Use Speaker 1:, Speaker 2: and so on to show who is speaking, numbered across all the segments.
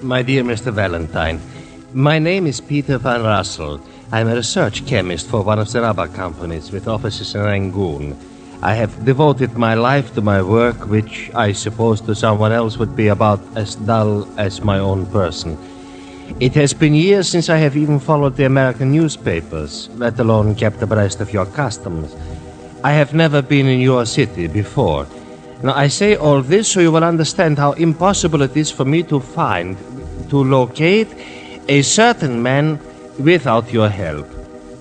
Speaker 1: My dear Mr. Valentine, my name is Peter Van Russell. I'm a research chemist for one of the rubber companies with offices in Rangoon. I have devoted my life to my work, which I suppose to someone else would be about as dull as my own person. It has been years since I have even followed the American newspapers, let alone kept abreast of your customs. I have never been in your city before. Now, I say all this so you will understand how impossible it is for me to locate a certain man without your help.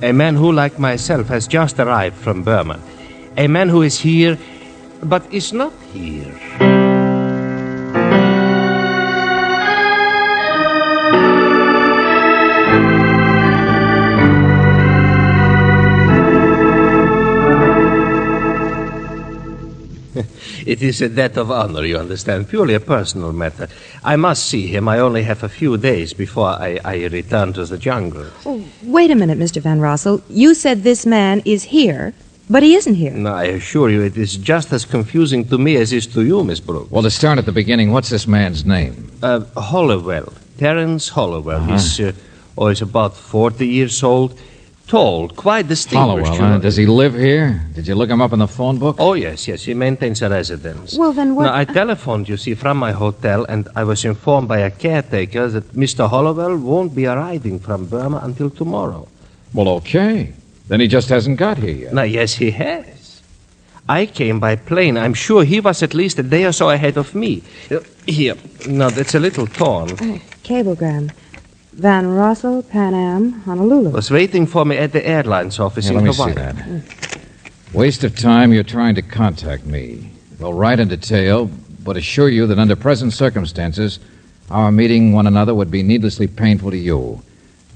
Speaker 1: A man who, like myself, has just arrived from Burma. A man who is here, but is not here. It is a debt of honor, you understand, purely a personal matter. I must see him. I only have a few days before I return to the jungle.
Speaker 2: Oh, wait a minute, Mr. Van Rossel. You said this man is here, but he isn't here.
Speaker 1: No, I assure you, it is just as confusing to me as it is to you, Miss Brooks.
Speaker 3: Well, to start at the beginning, what's this man's name?
Speaker 1: Hollowell. Terence Hollowell. He's about 40 years old. Tall, quite distinguished.
Speaker 3: Hollowell, does he live here? Did you look him up in the phone book?
Speaker 1: Oh, yes. He maintains a residence.
Speaker 2: Well, then what...
Speaker 1: Now, I telephoned, you see, from my hotel, and I was informed by a caretaker that Mr. Hollowell won't be arriving from Burma until tomorrow.
Speaker 3: Well, okay. Then he just hasn't got here yet.
Speaker 1: Now, yes, he has. I came by plane. I'm sure he was at least a day or so ahead of me. Here. Now, that's a little torn.
Speaker 2: Cablegram. Van Rossel, Pan Am, Honolulu.
Speaker 1: Was waiting for me at the airlines office in Hawaii.
Speaker 3: Let me see that. Waste of time you're trying to contact me. We'll write in detail, but assure you that under present circumstances, our meeting one another would be needlessly painful to you.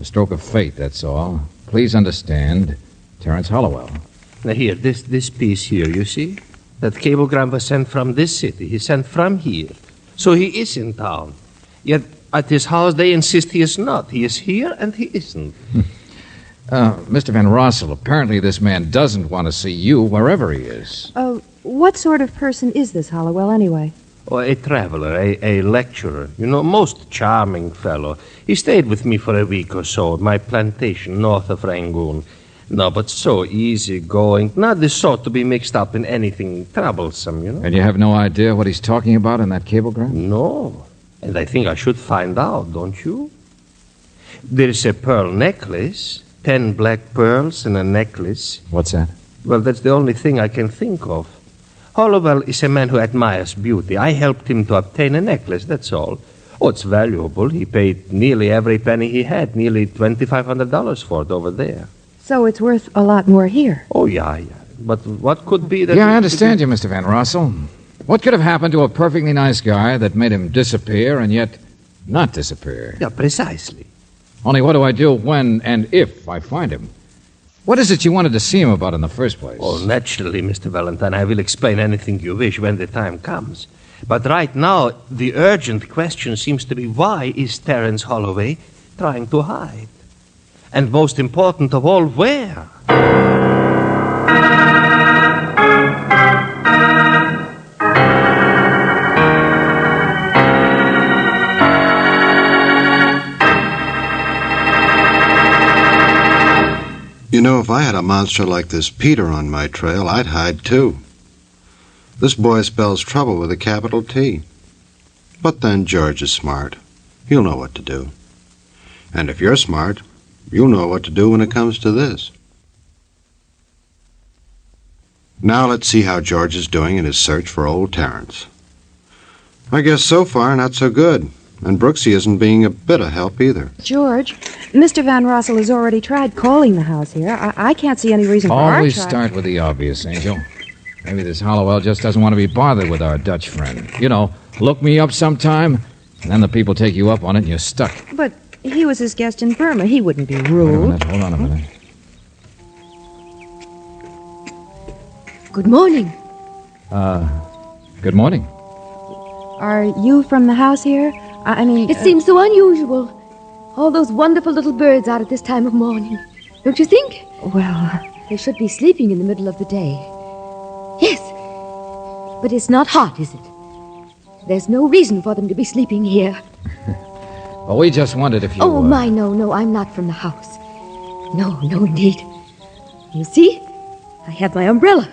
Speaker 3: A stroke of fate, that's all. Please understand, Terence Hollowell.
Speaker 1: Now here, this piece here, you see? That cablegram was sent from this city. He sent from here. So he is in town. Yet at his house they insist he is not. He is here and he isn't.
Speaker 3: Mr. Van Rossel, apparently this man doesn't want to see you wherever he is.
Speaker 2: What sort of person is this Hollowell anyway?
Speaker 1: Oh, a traveler, a lecturer. You know, most charming fellow. He stayed with me for a week or so at my plantation north of Rangoon. No, but so easygoing. Not the sort to be mixed up in anything troublesome, you know.
Speaker 3: And you have no idea what he's talking about in that cablegram?
Speaker 1: No. And I think I should find out, don't you? There's a pearl necklace, 10 black pearls in a necklace.
Speaker 3: What's that?
Speaker 1: Well, that's the only thing I can think of. Hollowell is a man who admires beauty. I helped him to obtain a necklace, that's all. Oh, it's valuable. He paid nearly every penny he had, nearly $2,500 for it over there.
Speaker 2: So it's worth a lot more here.
Speaker 1: Oh, yeah. But what could be that...
Speaker 3: Yeah, I understand you, Mr. Van Rossel. What could have happened to a perfectly nice guy that made him disappear and yet not disappear?
Speaker 1: Yeah, precisely.
Speaker 3: Only what do I do when and if I find him? What is it you wanted to see him about in the first place?
Speaker 1: Oh, naturally, Mr. Valentine. I will explain anything you wish when the time comes. But right now, the urgent question seems to be, why is Terence Holloway trying to hide? And most important of all, where?
Speaker 4: You know, if I had a monster like this Peter on my trail, I'd hide too. This boy spells trouble with a capital T. But then George is smart. He'll know what to do. And if you're smart, you'll know what to do when it comes to this. Now let's see how George is doing in his search for old Terence. I guess so far not so good. And Brooksy isn't being a bit of help either.
Speaker 2: George, Mr. Van Rossel has already tried calling the house here. I can't see any reason for our
Speaker 3: Always start with the obvious, Angel. Maybe this Hollowell just doesn't want to be bothered with our Dutch friend. You know, look me up sometime, and then the people take you up on it and you're stuck.
Speaker 2: But he was his guest in Burma. He wouldn't be rude.
Speaker 3: Hold on a minute.
Speaker 5: Good morning.
Speaker 3: Good morning.
Speaker 2: Are you from the house here? I mean...
Speaker 5: It seems so unusual. All those wonderful little birds out at this time of morning. Don't you think?
Speaker 2: Well...
Speaker 5: They should be sleeping in the middle of the day. Yes. But it's not hot, is it? There's no reason for them to be sleeping here.
Speaker 3: Well, we just wondered if you...
Speaker 5: Oh, no, I'm not from the house. No, indeed. You see? I have my umbrella.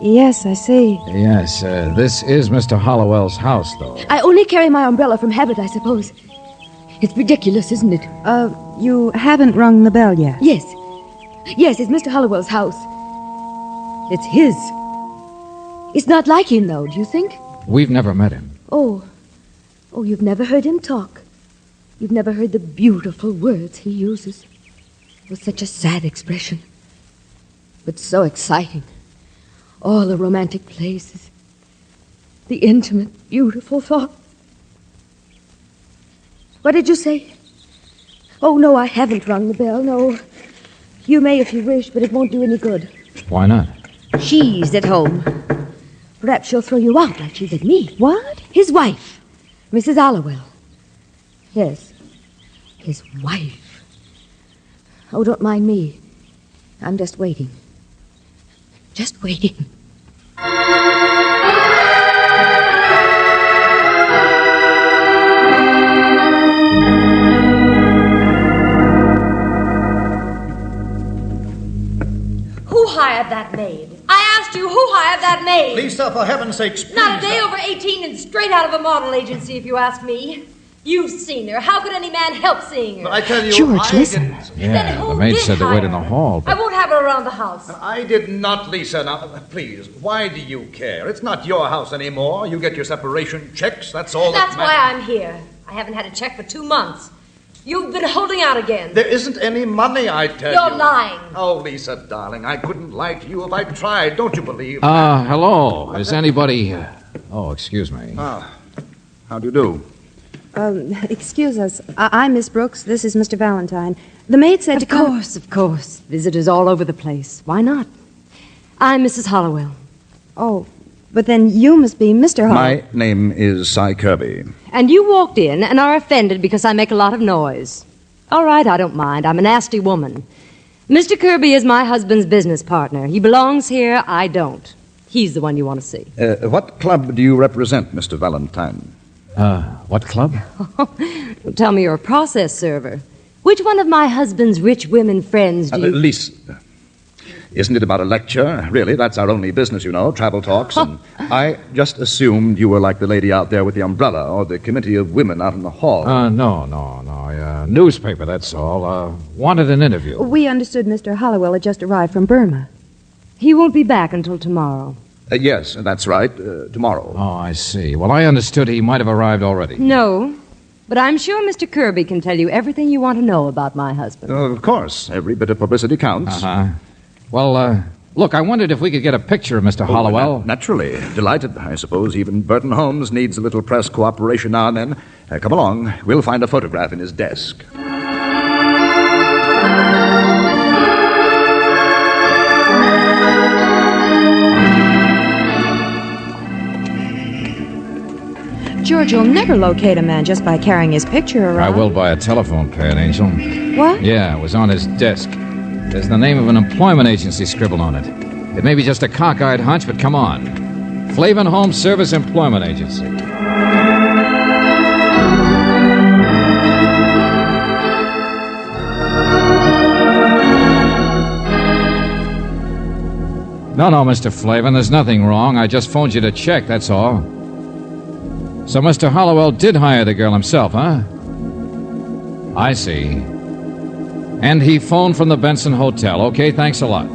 Speaker 2: Yes, I see.
Speaker 3: Yes, this is Mr. Hollowell's house, though.
Speaker 5: I only carry my umbrella from habit, I suppose. It's ridiculous, isn't it?
Speaker 2: You haven't rung the bell yet?
Speaker 5: Yes, it's Mr. Hollowell's house. It's his. It's not like him, though, do you think?
Speaker 3: We've never met him.
Speaker 5: Oh, you've never heard him talk. You've never heard the beautiful words he uses. With such a sad expression. But so exciting. All the romantic places. The intimate, beautiful thoughts. What did you say? Oh, no, I haven't rung the bell, no. You may if you wish, but it won't do any good.
Speaker 3: Why not?
Speaker 5: She's at home. Perhaps she'll throw you out like she did me.
Speaker 2: What?
Speaker 5: His wife, Mrs. Hollowell. Yes, his wife. Oh, don't mind me. I'm just waiting. Just waiting.
Speaker 6: Who hired that maid? I asked you, who hired that maid?
Speaker 7: Lisa, for heaven's sakes, please.
Speaker 6: Not a day over 18 and straight out of a model agency, if you ask me. You've seen her. How could any man help seeing her?
Speaker 7: But I tell you,
Speaker 2: George,
Speaker 7: I
Speaker 2: listen.
Speaker 7: didn't.
Speaker 6: Then
Speaker 3: Yeah,
Speaker 6: who
Speaker 3: the maid
Speaker 6: did
Speaker 3: said to
Speaker 6: hire
Speaker 3: wait in the
Speaker 6: her?
Speaker 3: hall.
Speaker 6: I
Speaker 3: But...
Speaker 6: won't have her around the house.
Speaker 7: I did not, Lisa. Now, please, why do you care? It's not your house anymore. You get your separation checks. That's all
Speaker 6: That's
Speaker 7: that
Speaker 6: why
Speaker 7: matters.
Speaker 6: I'm here. I haven't had a check for 2 months. You've been holding out again.
Speaker 7: There isn't any money, I tell you.
Speaker 6: You're lying.
Speaker 7: Oh, Lisa, darling, I couldn't lie to you if I tried. Don't you believe?
Speaker 3: hello. Is anybody... Oh, excuse me.
Speaker 7: How do you do?
Speaker 2: Excuse us. I'm Miss Brooks. This is Mr. Valentine. The maid said to come...
Speaker 5: Of course. Visitors all over the place. Why not? I'm Mrs. Hollowell.
Speaker 2: Oh, but then you must be Mr. Hall.
Speaker 7: My name is Cy Kirby.
Speaker 5: And you walked in and are offended because I make a lot of noise. All right, I don't mind. I'm a nasty woman. Mr. Kirby is my husband's business partner. He belongs here. I don't. He's the one you want to see.
Speaker 7: What club do you represent, Mr. Valentine?
Speaker 3: What club?
Speaker 5: Don't tell me you're a process server. Which one of my husband's rich women friends do you...
Speaker 7: Lisa, isn't it about a lecture? Really, that's our only business, you know, travel talks. And I just assumed you were like the lady out there with the umbrella or the committee of women out in the hall.
Speaker 3: No. Newspaper, that's all. Wanted an interview.
Speaker 2: We understood Mr. Hollowell had just arrived from Burma.
Speaker 5: He won't be back until tomorrow.
Speaker 7: Yes, that's right. Tomorrow.
Speaker 3: Oh, I see. Well, I understood he might have arrived already.
Speaker 5: No, but I'm sure Mr. Kirby can tell you everything you want to know about my husband.
Speaker 7: Of course. Every bit of publicity counts.
Speaker 3: Uh-huh. Well, look, I wondered if we could get a picture of Mr. Hollowell.
Speaker 7: Naturally. Delighted. I suppose even Burton Holmes needs a little press cooperation now and then. Come along. We'll find a photograph in his desk.
Speaker 2: George, you'll never locate a man just by carrying his picture around.
Speaker 3: I will by a telephone pad, Angel.
Speaker 2: What?
Speaker 3: Yeah, it was on his desk. There's the name of an employment agency scribbled on it. It may be just a cockeyed hunch, but come on. Flavin Home Service Employment Agency. No, Mr. Flavin, there's nothing wrong. I just phoned you to check, that's all. So Mr. Hollowell did hire the girl himself, huh? I see. And he phoned from the Benson Hotel. Okay, thanks a lot.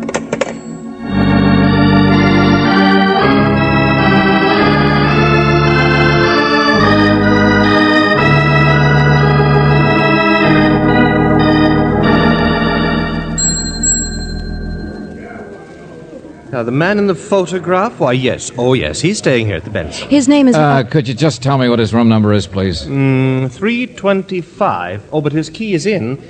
Speaker 1: Now, the man in the photograph? Why, yes. Oh, yes. He's staying here at the Benson.
Speaker 2: His name is...
Speaker 3: Could you just tell me what his room number is, please?
Speaker 1: 325. Oh, but his key is in.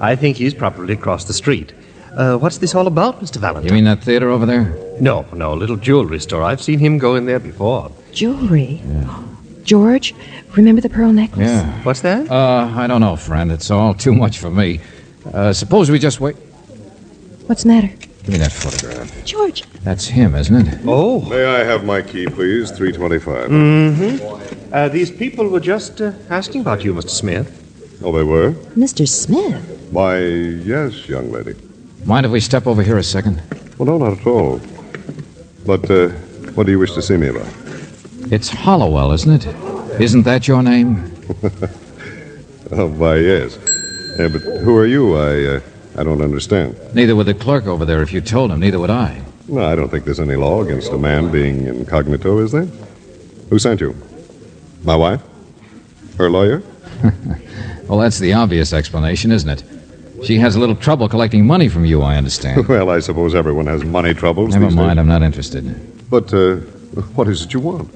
Speaker 1: I think he's probably across the street. What's this all about, Mr. Valentine?
Speaker 3: You mean that theater over there?
Speaker 1: No, little jewelry store. I've seen him go in there before.
Speaker 2: Jewelry? Yeah. George, remember the pearl necklace?
Speaker 3: Yeah.
Speaker 1: What's that?
Speaker 3: I don't know, friend. It's all too much for me. Suppose we just wait.
Speaker 2: What's the matter?
Speaker 3: Give me that photograph.
Speaker 2: George.
Speaker 3: That's him, isn't it?
Speaker 1: Oh.
Speaker 8: May I have my key, please? 325.
Speaker 1: Mm-hmm. These people were just asking about you, Mr. Smith.
Speaker 8: Oh, they were?
Speaker 2: Mr. Smith?
Speaker 8: Why, yes, young lady.
Speaker 3: Mind if we step over here a second?
Speaker 8: Well, no, not at all. But what do you wish to see me about?
Speaker 3: It's Hollowell, isn't it? Isn't that your name?
Speaker 8: Oh, why, yes. Yeah, but who are you? I don't understand.
Speaker 3: Neither would the clerk over there if you told him. Neither would I.
Speaker 8: No, I don't think there's any law against a man being incognito, is there? Who sent you? My wife? Her lawyer?
Speaker 3: Well, that's the obvious explanation, isn't it? She has a little trouble collecting money from you, I understand.
Speaker 8: Well, I suppose everyone has money troubles.
Speaker 3: Never
Speaker 8: these
Speaker 3: mind,
Speaker 8: days.
Speaker 3: I'm not interested.
Speaker 8: But what is it you want?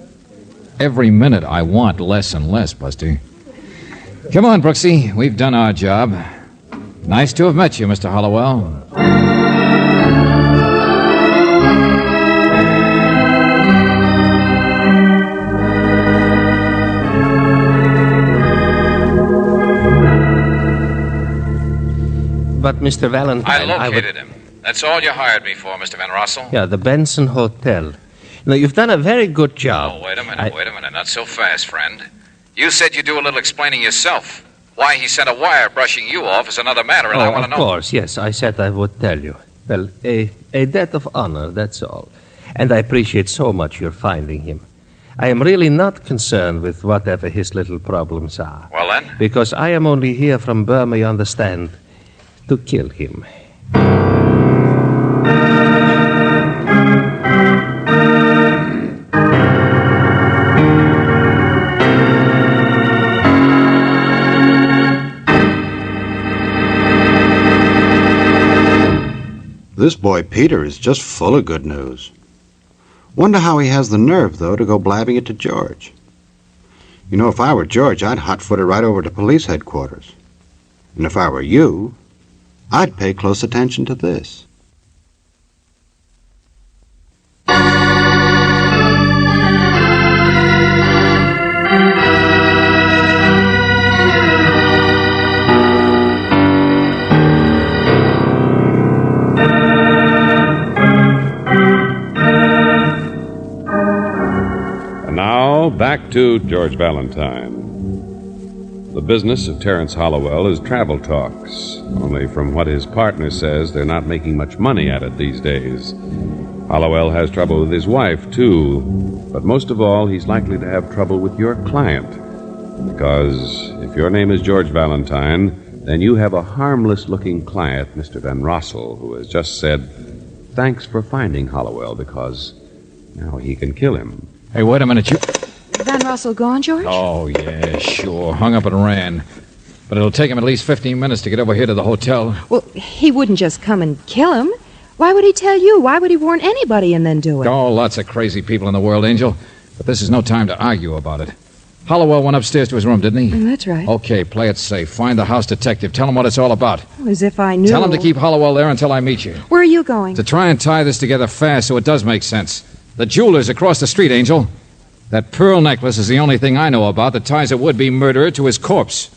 Speaker 3: Every minute I want less and less, Buster. Come on, Brooksy. We've done our job. Nice to have met you, Mr. Hollowell.
Speaker 1: But, Mr. Valentine,
Speaker 3: I located him. That's all you hired me for, Mr. Van Rossel.
Speaker 1: Yeah, the Benson Hotel. Now, you've done a very good job.
Speaker 3: Oh, wait a minute. Not so fast, friend. You said you'd do a little explaining yourself. Why he sent a wire brushing you off is another matter, and I want to know.
Speaker 1: Of course, yes. I said I would tell you. Well, a debt of honor, that's all. And I appreciate so much your finding him. I am really not concerned with whatever his little problems are.
Speaker 3: Well, then?
Speaker 1: Because I am only here from Burma, you understand, to kill him.
Speaker 4: This boy Peter is just full of good news. Wonder how he has the nerve, though, to go blabbing it to George. You know, if I were George, I'd hot-foot it right over to police headquarters. And if I were you, I'd pay close attention to this.
Speaker 9: Back to George Valentine. The business of Terence Hollowell is travel talks, only from what his partner says, they're not making much money at it these days. Hollowell has trouble with his wife, too, but most of all, he's likely to have trouble with your client, because if your name is George Valentine, then you have a harmless-looking client, Mr. Van Rossel, who has just said, thanks for finding Hollowell, because now he can kill him.
Speaker 3: Hey, wait a minute, you...
Speaker 2: Van Rossel gone, George?
Speaker 3: Oh, yeah, sure. Hung up and ran. But it'll take him at least 15 minutes to get over here to the hotel.
Speaker 2: Well, he wouldn't just come and kill him. Why would he tell you? Why would he warn anybody and then do it?
Speaker 3: Oh, lots of crazy people in the world, Angel. But this is no time to argue about it. Hollowell went upstairs to his room, didn't he?
Speaker 2: That's right.
Speaker 3: Okay, play it safe. Find the house detective. Tell him what it's all about.
Speaker 2: As if I knew.
Speaker 3: Tell him to keep Hollowell there until I meet you.
Speaker 2: Where are you going?
Speaker 3: To try and tie this together fast so it does make sense. The jeweler's across the street, Angel. That pearl necklace is the only thing I know about that ties a would-be murderer to his corpse.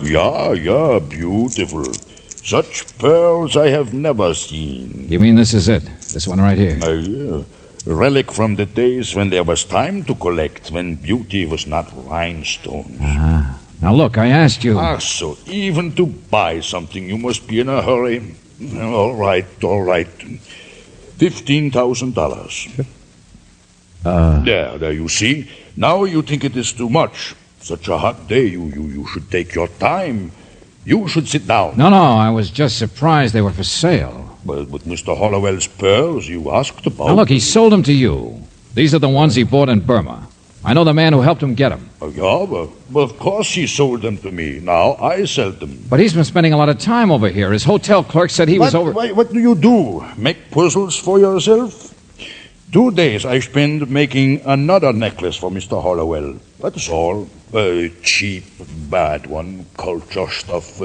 Speaker 10: Yeah, beautiful. Such pearls I have never seen.
Speaker 3: You mean this is it? This one right here?
Speaker 10: Yeah. Relic from the days when there was time to collect, when beauty was not rhinestones.
Speaker 3: Uh-huh. Now look, I asked you...
Speaker 10: So even to buy something you must be in a hurry. All right. $15,000. There, you see. Now you think it is too much. Such a hot day, you should take your time. You should sit down.
Speaker 3: No, I was just surprised they were for sale.
Speaker 10: Well, with Mr. Hollowell's pearls you asked about...
Speaker 3: Now look, he sold them to you. These are the ones he bought in Burma. I know the man who helped him get them.
Speaker 10: Well, of course he sold them to me. Now I sell them.
Speaker 3: But he's been spending a lot of time over here. His hotel clerk said he was over...
Speaker 10: What do you do? Make puzzles for yourself? 2 days I spend making another necklace for Mr. Hollowell. That's all. A cheap, bad one. Culture stuff.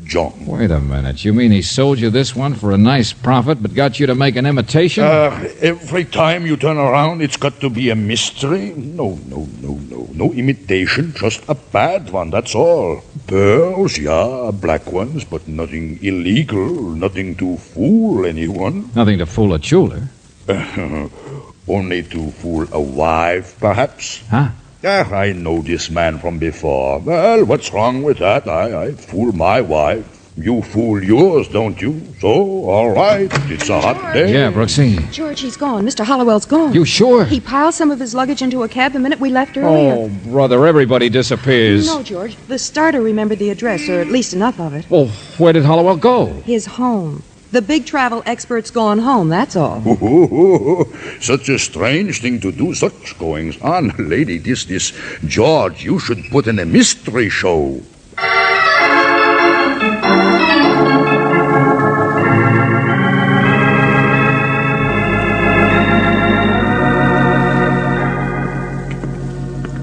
Speaker 10: Junk.
Speaker 3: Wait a minute. You mean he sold you this one for a nice profit, but got you to make an imitation?
Speaker 10: Every time you turn around, it's got to be a mystery. No. No imitation, just a bad one, that's all. Pearls, yeah, black ones, but nothing illegal, nothing to fool anyone.
Speaker 3: Nothing to fool a jeweler.
Speaker 10: Only to fool a wife, perhaps.
Speaker 3: Huh?
Speaker 10: I know this man from before. Well, what's wrong with that? I fool my wife. You fool yours, don't you? So, all right, it's a hot day.
Speaker 3: Yeah, Brooksy.
Speaker 2: George, he's gone. Mr. Hollowell's gone.
Speaker 3: You sure?
Speaker 2: He piled some of his luggage into a cab the minute we left earlier.
Speaker 3: Oh, brother, everybody disappears.
Speaker 2: No, George. The starter remembered the address, or at least enough of it.
Speaker 3: Well, where did Hollowell go?
Speaker 2: His home. The big travel expert's gone home, that's all.
Speaker 10: Such a strange thing to do, such goings on. Lady, this George, you should put in a mystery show.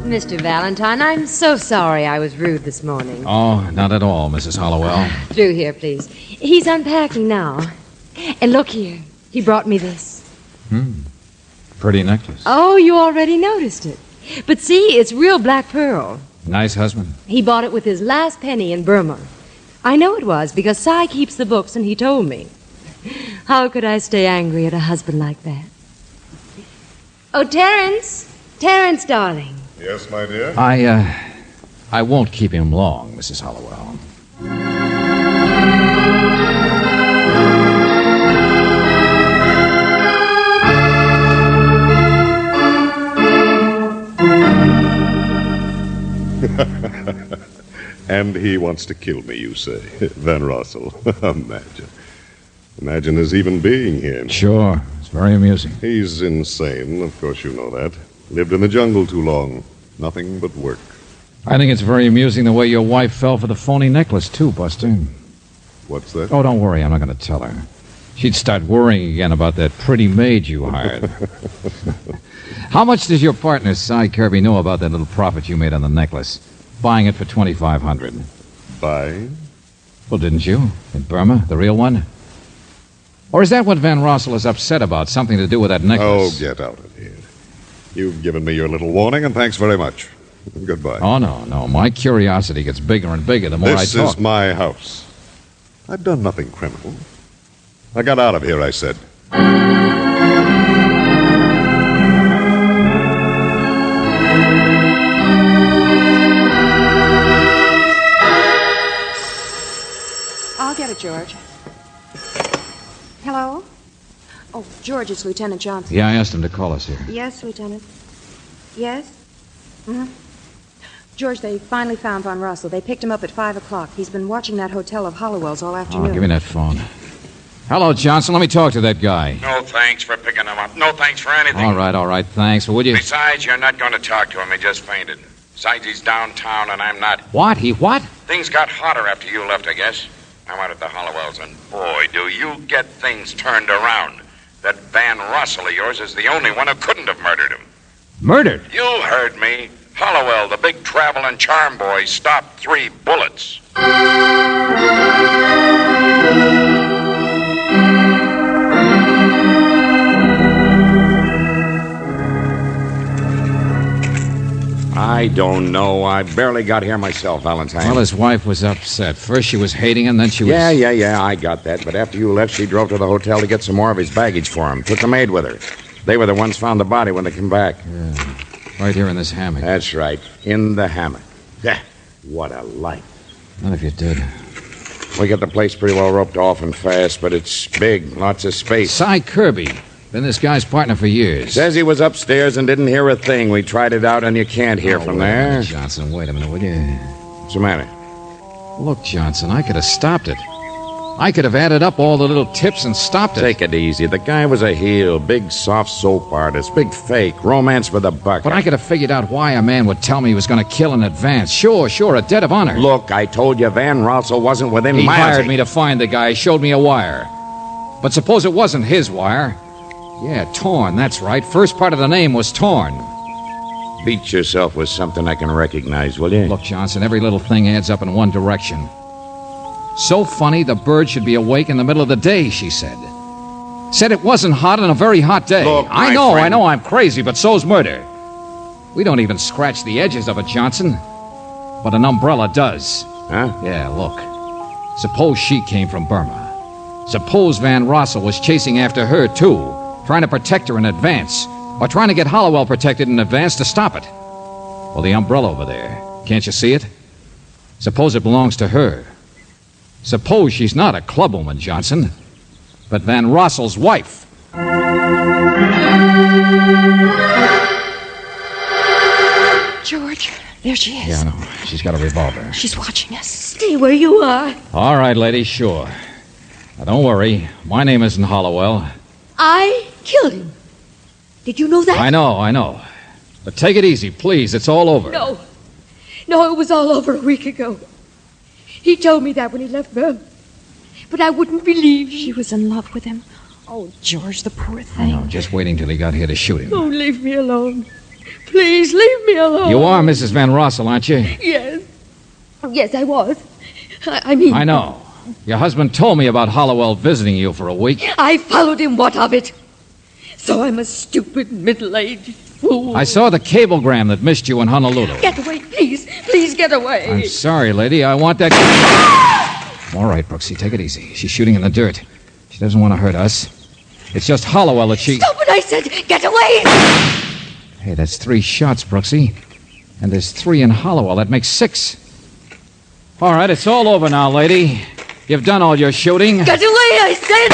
Speaker 6: Mr. Valentine, I'm so sorry I was rude this morning.
Speaker 3: Oh, not at all, Mrs. Hollowell.
Speaker 6: Through here, please. He's unpacking now. And look here. He brought me this.
Speaker 3: Pretty necklace.
Speaker 6: Oh, you already noticed it. But see, it's real black pearl.
Speaker 3: Nice husband.
Speaker 6: He bought it with his last penny in Burma. I know it was, because Cy keeps the books and he told me. How could I stay angry at a husband like that? Oh, Terence! Terence, darling.
Speaker 8: Yes, my dear?
Speaker 3: I won't keep him long, Mrs. Hollowell.
Speaker 8: And he wants to kill me, you say? Van Rossel. Imagine his even being here.
Speaker 3: Sure. It's very amusing.
Speaker 8: He's insane, of course you know that. Lived in the jungle too long. Nothing but work.
Speaker 3: I think it's very amusing the way your wife fell for the phony necklace, too, Buster.
Speaker 8: What's that?
Speaker 3: Oh, don't worry. I'm not going to tell her. She'd start worrying again about that pretty maid you hired. How much does your partner, Cy Kirby, know about that little profit you made on the necklace? Buying it for $2,500.
Speaker 8: Bye.
Speaker 3: Well, didn't you? In Burma? The real one? Or is that what Van Rossel is upset about? Something to do with that necklace?
Speaker 8: Oh, get out of here. You've given me your little warning, and thanks very much. Goodbye.
Speaker 3: Oh, no. My curiosity gets bigger and bigger the more I talk.
Speaker 8: This is my house. I've done nothing criminal. I got out of here, I said.
Speaker 2: I'll get it, George. Hello? Oh, George, it's Lieutenant Johnson.
Speaker 3: Yeah, I asked him to call us here.
Speaker 2: Yes, Lieutenant. Yes? Mm-hmm. George, they finally found Von Russell. They picked him up at 5 o'clock. He's been watching that hotel of Hollowell's all afternoon.
Speaker 3: Oh, give me that phone. Hello, Johnson. Let me talk to that guy.
Speaker 11: No thanks for picking him up. No thanks for anything.
Speaker 3: All right. Thanks. Well, would you...
Speaker 11: Besides, you're not going to talk to him. He just fainted. Besides, he's downtown, and I'm not.
Speaker 3: What? He what?
Speaker 11: Things got hotter after you left, I guess. I went at the Hollowells, and boy, do you get things turned around. That Van Russell of yours is the only one who couldn't have murdered him.
Speaker 3: Murdered?
Speaker 11: You heard me. Hollowell, the big travel and charm boy, stopped 3 bullets. I don't know. I barely got here myself, Valentine.
Speaker 3: Well, his wife was upset. First she was hating him, then she was...
Speaker 11: Yeah, I got that. But after you left, she drove to the hotel to get some more of his baggage for him. Took the maid with her. They were the ones found the body when they came back.
Speaker 3: Yeah, right here in this hammock.
Speaker 11: That's right, in the hammock. Yeah, what a life.
Speaker 3: Not if you did.
Speaker 11: We got the place pretty well roped off and fast, but it's big, lots of space.
Speaker 3: Cy Kirby. Been this guy's partner for years.
Speaker 11: Says he was upstairs and didn't hear a thing. We tried it out, and you can't hear from there.
Speaker 3: Johnson, wait a minute, will you?
Speaker 11: What's the matter?
Speaker 3: Look, Johnson, I could have stopped it. I could have added up all the little tips and stopped it.
Speaker 11: Take it easy. The guy was a heel, big soft soap artist, big fake, romance for the buck.
Speaker 3: But I could have figured out why a man would tell me he was going to kill in advance. Sure, a debt of honor.
Speaker 11: Look, I told you Van Rossel wasn't within
Speaker 3: miles. He
Speaker 11: miles.
Speaker 3: hired me to find the guy, showed me a wire. But suppose it wasn't his wire. Yeah, Torn, that's right. First part of the name was Torn.
Speaker 11: Beat yourself with something I can recognize, will you?
Speaker 3: Look, Johnson, every little thing adds up in one direction. So funny the bird should be awake in the middle of the day, she said. Said it wasn't hot on a very hot day.
Speaker 11: Look,
Speaker 3: I
Speaker 11: my
Speaker 3: know
Speaker 11: friend.
Speaker 3: I'm crazy, but so's murder. We don't even scratch the edges of it, Johnson. But an umbrella does.
Speaker 11: Huh?
Speaker 3: Yeah, look. Suppose she came from Burma. Suppose Van Rossel was chasing after her, too, trying to protect her in advance, or trying to get Hollowell protected in advance to stop it. Well, the umbrella over there, can't you see it? Suppose it belongs to her. Suppose she's not a clubwoman, Johnson, but Van Rossel's wife.
Speaker 2: George, there she is.
Speaker 3: Yeah, I know. She's got a revolver.
Speaker 2: She's watching us.
Speaker 5: Stay where you are.
Speaker 3: All right, lady, sure. Now, don't worry. My name isn't Hollowell.
Speaker 5: I killed him. Did you know that?
Speaker 3: I know. But take it easy, please. It's all over.
Speaker 5: No, it was all over a week ago. He told me that when he left Burma. But I wouldn't believe you.
Speaker 2: She was in love with him. Oh, George, the poor
Speaker 3: I
Speaker 2: thing.
Speaker 3: know, just waiting till he got here to shoot him.
Speaker 5: Oh, leave me alone. Please, leave me alone.
Speaker 3: You are Mrs. Van Rossel, aren't you?
Speaker 5: Yes. Yes, I was. I mean...
Speaker 3: I know. Your husband told me about Hollowell visiting you for a week.
Speaker 5: I followed him. What of it? So I'm a stupid, middle-aged fool.
Speaker 3: I saw the cablegram that missed you in Honolulu.
Speaker 5: Get away, please. Please get away.
Speaker 3: I'm sorry, lady. I want that... All right, Brooksy, take it easy. She's shooting in the dirt. She doesn't want to hurt us. It's just Hollowell that she...
Speaker 5: Stop it, I said. Get away.
Speaker 3: Hey, that's 3 shots, Brooksy. And there's 3 in Hollowell. That makes 6. All right, it's all over now, lady. You've done all your shooting.
Speaker 5: Get away, I said.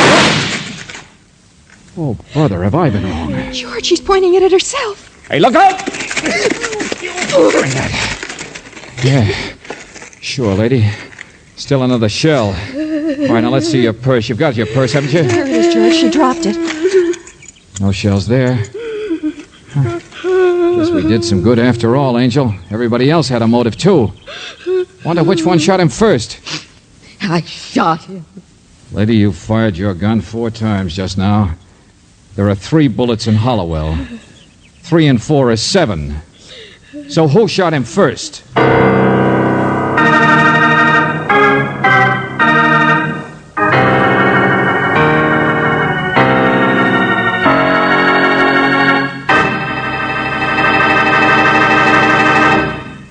Speaker 3: Oh, brother, have I been wrong?
Speaker 2: George, she's pointing it at herself.
Speaker 3: Hey, look out! Bring that. Yeah, sure, lady. Still another shell. All right, now let's see your purse. You've got your purse, haven't you?
Speaker 2: There it is, George. She dropped it.
Speaker 3: No shells there. Huh. Guess we did some good after all, Angel. Everybody else had a motive, too. Wonder which one shot him first.
Speaker 5: I shot him.
Speaker 3: Lady, you fired your gun 4 times just now. There are 3 bullets in Hollowell. 3 and 4 is 7. So who shot him first?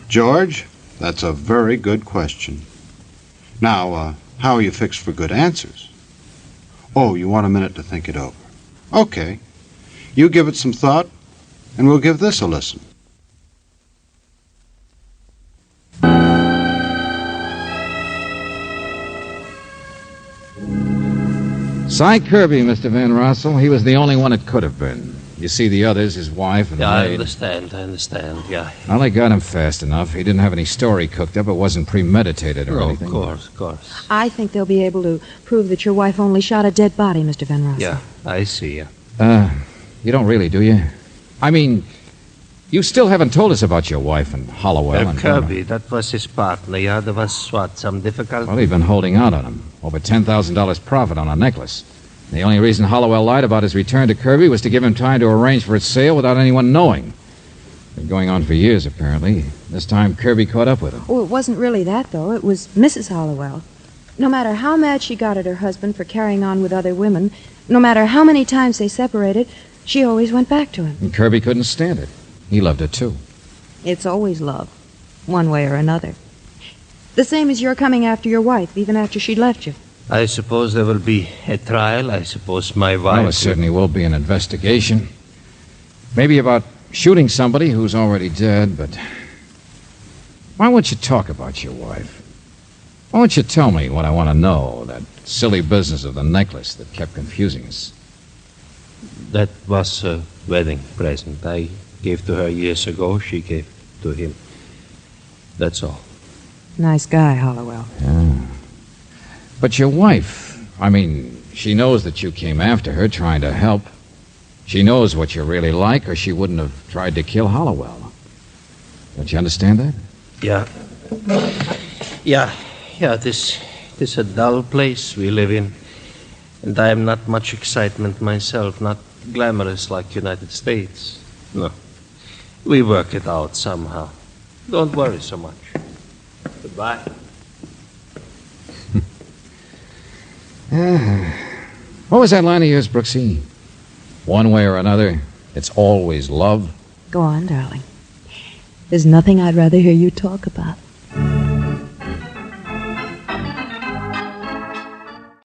Speaker 4: George, that's a very good question. Now, how are you fixed for good answers? Oh, you want a minute to think it over. Okay. You give it some thought, and we'll give this a listen.
Speaker 3: Cy Kirby, Mr. Van Rossel. He was the only one it could have been. You see the others, his wife and
Speaker 1: Yeah, I
Speaker 3: maid.
Speaker 1: understand, yeah.
Speaker 3: Well, they got him fast enough. He didn't have any story cooked up. It wasn't premeditated or
Speaker 1: Oh,
Speaker 3: anything.
Speaker 1: of course.
Speaker 2: I think they'll be able to prove that your wife only shot a dead body, Mr. Van Rossel.
Speaker 1: Yeah, I see, yeah.
Speaker 3: You don't really, do you? I mean, you still haven't told us about your wife and Hollowell and
Speaker 1: Kirby, that was his partner, yeah. There was, some difficulty?
Speaker 3: Well, he'd been holding out on him. Over $10,000 profit on a necklace. The only reason Hollowell lied about his return to Kirby was to give him time to arrange for its sale without anyone knowing. Been going on for years, apparently. This time, Kirby caught up with him.
Speaker 2: Oh, it wasn't really that, though. It was Mrs. Hollowell. No matter how mad she got at her husband for carrying on with other women, no matter how many times they separated, she always went back to him.
Speaker 3: And Kirby couldn't stand it. He loved her, too.
Speaker 2: It's always love, one way or another. The same as your coming after your wife, even after she'd left you.
Speaker 1: I suppose there will be a trial. I suppose my wife...
Speaker 3: Well, there certainly will be an investigation. Maybe about shooting somebody who's already dead, but... Why won't you talk about your wife? Why won't you tell me what I want to know, that silly business of the necklace that kept confusing us?
Speaker 1: That was a wedding present. I gave to her years ago. She gave to him. That's all.
Speaker 2: Nice guy, Hollowell.
Speaker 3: Yeah. But your wife, I mean, she knows that you came after her trying to help. She knows what you're really like, or she wouldn't have tried to kill Hollowell. Don't you understand that?
Speaker 1: Yeah. Yeah, this a dull place we live in. And I am not much excitement myself, not glamorous like United States. No. We work it out somehow. Don't worry so much. Goodbye.
Speaker 3: What was that line of yours, Brooksy? One way or another, it's always love.
Speaker 6: Go on, darling. There's nothing I'd rather hear you talk about.